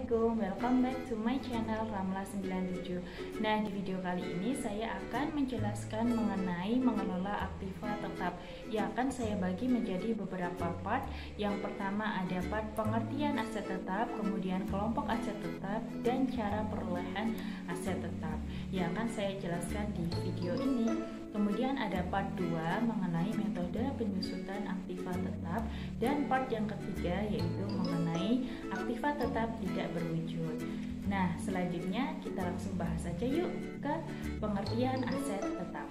Assalamualaikum, welcome back to my channel Ramla97. Nah, di video kali ini saya akan menjelaskan mengenai mengelola aktiva tetap. Ya, akan saya bagi menjadi beberapa part. Yang pertama ada part pengertian aset tetap, kemudian kelompok aset tetap, dan cara perolehan aset tetap. Ya, akan saya jelaskan di video ini. Kemudian ada part 2 mengenai metode penyusutan aktiva tetap, dan part yang ketiga yaitu mengenai aktiva tetap tidak berwujud. Nah, selanjutnya kita langsung bahas saja yuk ke pengertian aset tetap.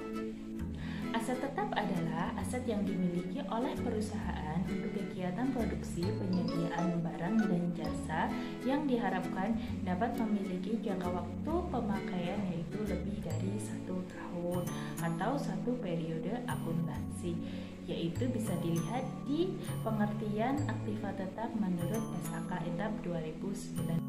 Aset tetap adalah aset yang dimiliki oleh perusahaan untuk kegiatan produksi, penyediaan barang dan jasa yang diharapkan dapat memiliki jangka waktu pemakaian yaitu lebih dari 1 tahun atau 1 periode akuntansi, yaitu bisa dilihat di pengertian aktiva tetap menurut SAK etap 2009.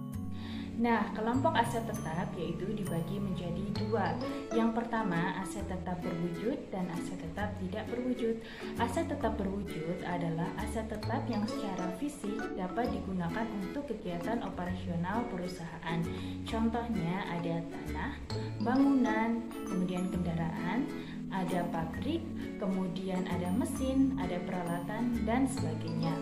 Nah, kelompok aset tetap yaitu dibagi menjadi 2. Yang pertama, aset tetap berwujud dan aset tetap tidak berwujud. Aset tetap berwujud adalah aset tetap yang secara fisik dapat digunakan untuk kegiatan operasional perusahaan. Contohnya ada tanah, bangunan, kemudian kendaraan, ada pabrik, kemudian ada mesin, ada peralatan, dan sebagainya.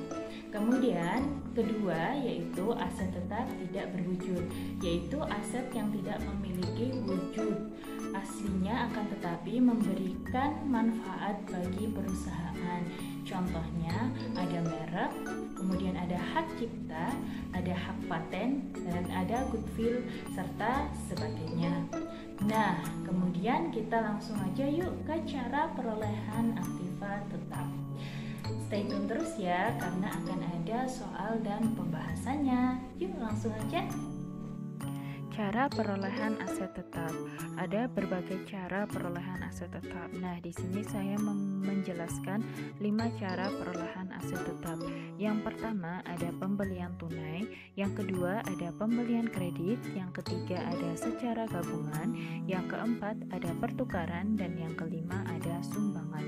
Kemudian kedua yaitu aset tetap tidak berwujud, yaitu aset yang tidak memiliki wujud aslinya akan tetapi memberikan manfaat bagi perusahaan. Contohnya ada merek, kemudian ada hak cipta, ada hak paten, dan ada goodwill serta sebagainya. Nah, kemudian kita langsung aja yuk ke cara perolehan aktiva tetap. Stay tune terus ya, karena akan ada soal dan pembahasannya. Yuk langsung aja. Cara perolehan aset tetap. Ada berbagai cara perolehan aset tetap. Nah, di sini saya menjelaskan 5 cara perolehan aset tetap. Yang pertama ada pembelian tunai, yang kedua ada pembelian kredit, yang ketiga ada secara gabungan, yang keempat ada pertukaran, dan yang kelima ada sumbangan.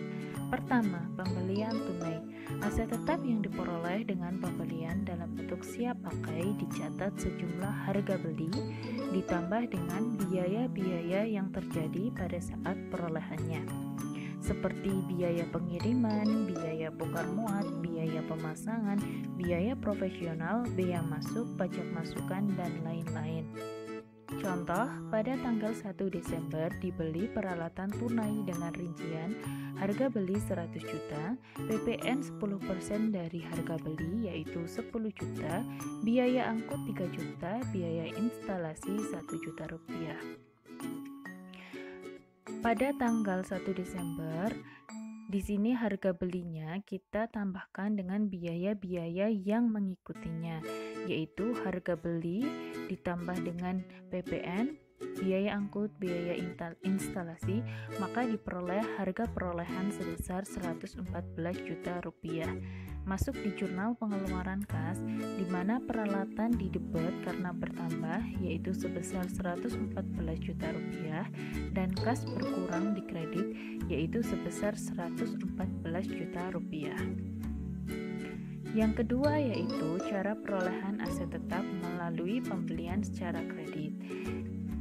Pertama, pembelian tunai. Aset tetap yang diperoleh dengan pembelian dalam bentuk siap pakai dicatat sejumlah harga beli ditambah dengan biaya-biaya yang terjadi pada saat perolehannya, seperti biaya pengiriman, biaya bongkar muat, biaya pemasangan, biaya profesional, bea masuk, pajak masukan, dan lain-lain. Contoh, pada tanggal 1 Desember dibeli peralatan tunai dengan rincian harga beli 100 juta, PPN 10% dari harga beli yaitu 10 juta, biaya angkut 3 juta, biaya instalasi 1 juta rupiah. Pada tanggal 1 Desember, di sini harga belinya kita tambahkan dengan biaya-biaya yang mengikutinya, yaitu harga beli ditambah dengan PPN, biaya angkut, biaya instalasi, maka diperoleh harga perolehan sebesar 114 juta rupiah. Masuk di jurnal pengeluaran kas, di mana peralatan didebet karena bertambah yaitu sebesar 114 juta rupiah, dan kas berkurang di kredit yaitu sebesar 114 juta rupiah. Yang kedua yaitu cara perolehan aset tetap melalui pembelian secara kredit.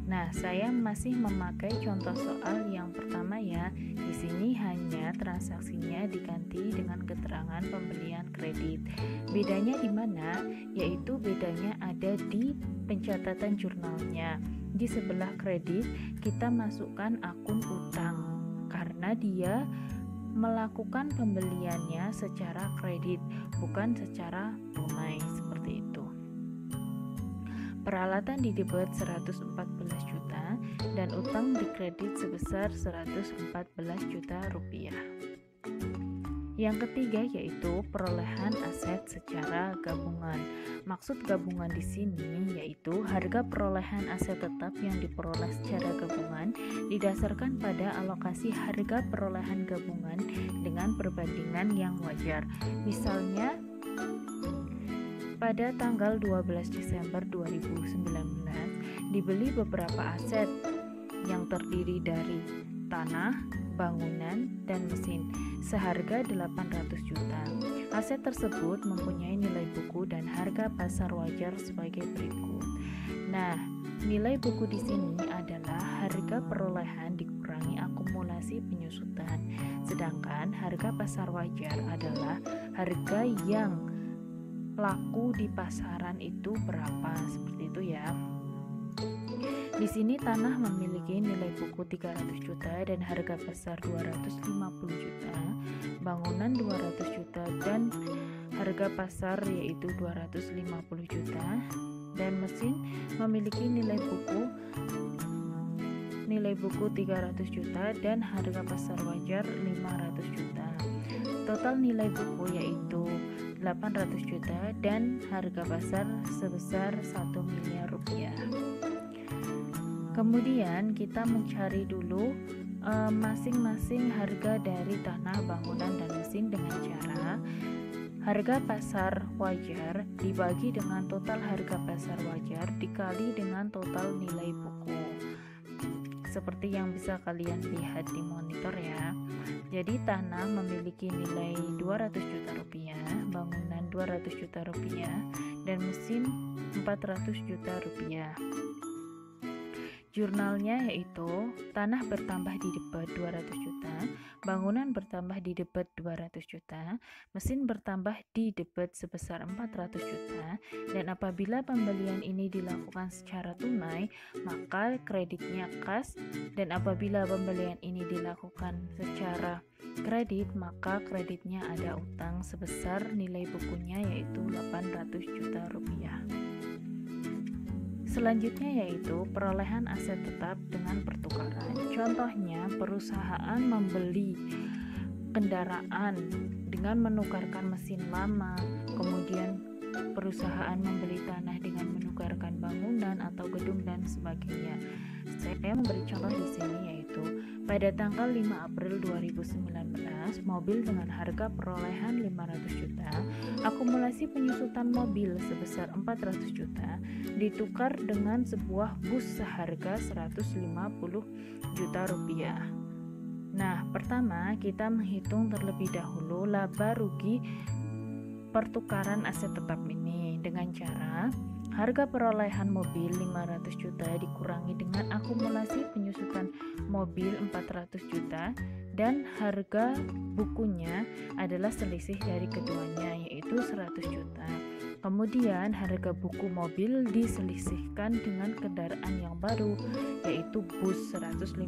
Nah, saya masih memakai contoh soal yang pertama ya. Di sini hanya transaksinya diganti dengan keterangan pembelian kredit. Bedanya di mana? Yaitu bedanya ada di pencatatan jurnalnya. Di sebelah kredit kita masukkan akun utang karena dia melakukan pembeliannya secara kredit, bukan secara tunai seperti itu. Peralatan didebet 114 juta dan utang dikredit sebesar 114 juta rupiah. Yang ketiga yaitu perolehan aset secara gabungan. Maksud gabungan di sini yaitu harga perolehan aset tetap yang diperoleh secara gabungan didasarkan pada alokasi harga perolehan gabungan dengan perbandingan yang wajar. Misalnya, pada tanggal 12 Desember 2019 dibeli beberapa aset yang terdiri dari tanah, bangunan, dan mesin seharga 800 juta. Aset tersebut mempunyai nilai buku dan harga pasar wajar sebagai berikut. Nah, nilai buku di sini adalah harga perolehan dikurangi akumulasi penyusutan, sedangkan harga pasar wajar adalah harga yang laku di pasaran itu berapa, seperti itu ya. Di sini tanah memiliki nilai buku 300 juta dan harga pasar 250 juta, bangunan 200 juta dan harga pasar yaitu 250 juta, dan mesin memiliki nilai buku 300 juta dan harga pasar wajar 500 juta. Total nilai buku yaitu 800 juta dan harga pasar sebesar 1 miliar rupiah. Kemudian kita mencari dulu masing-masing harga dari tanah, bangunan, dan mesin dengan cara harga pasar wajar dibagi dengan total harga pasar wajar dikali dengan total nilai buku. Seperti yang bisa kalian lihat di monitor ya. Jadi tanah memiliki nilai 200 juta rupiah, bangunan 200 juta rupiah, dan mesin 400 juta rupiah. Jurnalnya yaitu tanah bertambah di debit 200 juta, bangunan bertambah di debit 200 juta, mesin bertambah di debit sebesar 400 juta, dan apabila pembelian ini dilakukan secara tunai, maka kreditnya kas, dan apabila pembelian ini dilakukan secara kredit, maka kreditnya ada utang sebesar nilai bukunya yaitu 800 juta rupiah. Selanjutnya yaitu perolehan aset tetap dengan pertukaran. Contohnya, perusahaan membeli kendaraan dengan menukarkan mesin lama, kemudian perusahaan membeli tanah dengan menukarkan bangunan atau gedung dan sebagainya. Saya memberi contoh di sini yaitu pada tanggal 5 April 2019, mobil dengan harga perolehan 500 juta, akumulasi penyusutan mobil sebesar 400 juta, ditukar dengan sebuah bus seharga 150 juta rupiah. Nah, pertama kita menghitung terlebih dahulu laba rugi pertukaran aset tetap ini dengan cara harga perolehan mobil 500 juta dikurangi dengan akumulasi penyusutan mobil 400 juta dan harga bukunya adalah selisih dari keduanya yaitu 100 juta. Kemudian harga buku mobil diselisihkan dengan kendaraan yang baru yaitu bus 150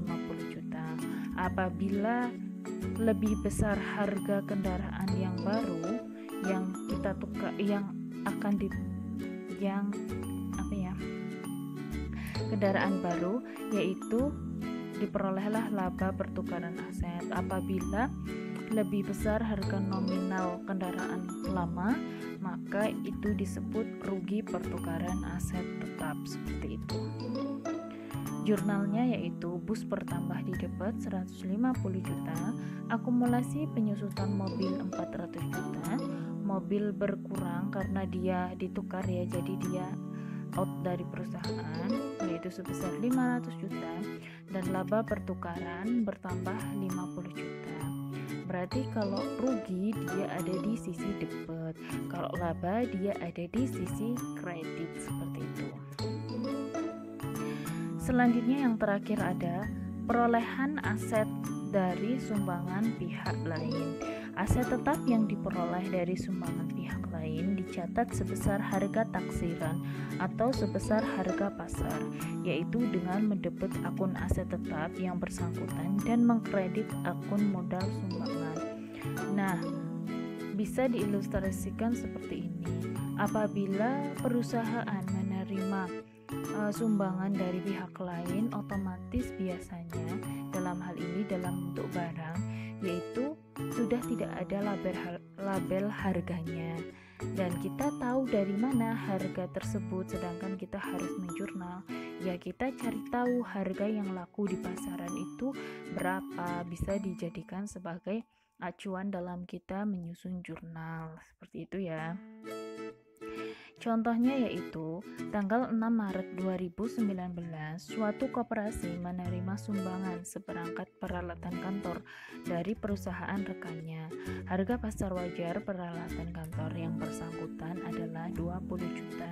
juta. Apabila lebih besar harga kendaraan yang baru yang kita tukar kendaraan baru yaitu diperolehlah laba pertukaran aset. Apabila lebih besar harga nominal kendaraan lama, maka itu disebut rugi pertukaran aset tetap, seperti itu. Jurnalnya yaitu bus bertambah di debit 150 juta, akumulasi penyusutan mobil 400 juta, mobil berkurang karena dia ditukar ya, jadi dia out dari perusahaan yaitu sebesar 500 juta, dan laba pertukaran bertambah 50 juta. Berarti kalau rugi dia ada di sisi debit, kalau laba dia ada di sisi kredit, seperti itu. Selanjutnya yang terakhir ada perolehan aset dari sumbangan pihak lain. Aset tetap yang diperoleh dari sumbangan pihak lain dicatat sebesar harga taksiran atau sebesar harga pasar, yaitu dengan mendebit akun aset tetap yang bersangkutan dan mengkredit akun modal sumbangan. Nah, bisa diilustrasikan seperti ini. Apabila perusahaan menerima sumbangan dari pihak lain, otomatis biasanya dalam hal ini dalam bentuk barang, yaitu sudah tidak ada label harganya, dan kita tahu dari mana harga tersebut, sedangkan kita harus menjurnal. Ya, kita cari tahu harga yang laku di pasaran itu berapa, bisa dijadikan sebagai acuan dalam kita menyusun jurnal, seperti itu ya. Contohnya yaitu, tanggal 6 Maret 2019, suatu koperasi menerima sumbangan seperangkat peralatan kantor dari perusahaan rekannya. Harga pasar wajar peralatan kantor yang bersangkutan adalah 20 juta.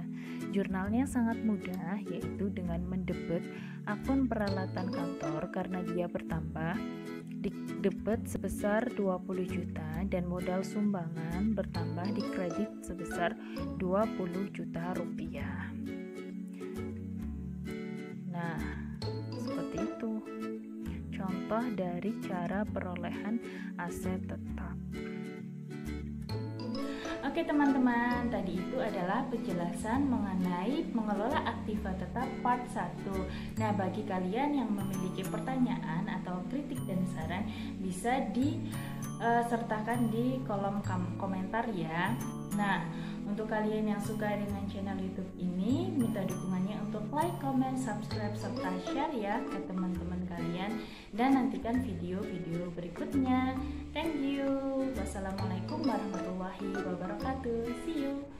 Jurnalnya sangat mudah, yaitu dengan mendebet akun peralatan kantor karena dia bertambah, didebet sebesar 20 juta dan modal sumbangan bertambah di kredit sebesar 20 juta rupiah. Nah, seperti itu contoh dari cara perolehan aset tetap. Oke teman-teman, tadi itu adalah penjelasan mengenai mengelola aktiva tetap part 1. Nah, bagi kalian yang memiliki pertanyaan atau kritik dan saran bisa disertakan di kolom komentar ya. Nah, untuk kalian yang suka dengan channel YouTube ini, minta dukungannya untuk like, comment, subscribe, serta share ya ke teman-teman kalian. Dan nantikan video-video berikutnya. Thank you. Wassalamualaikum warahmatullahi wabarakatuh. See you.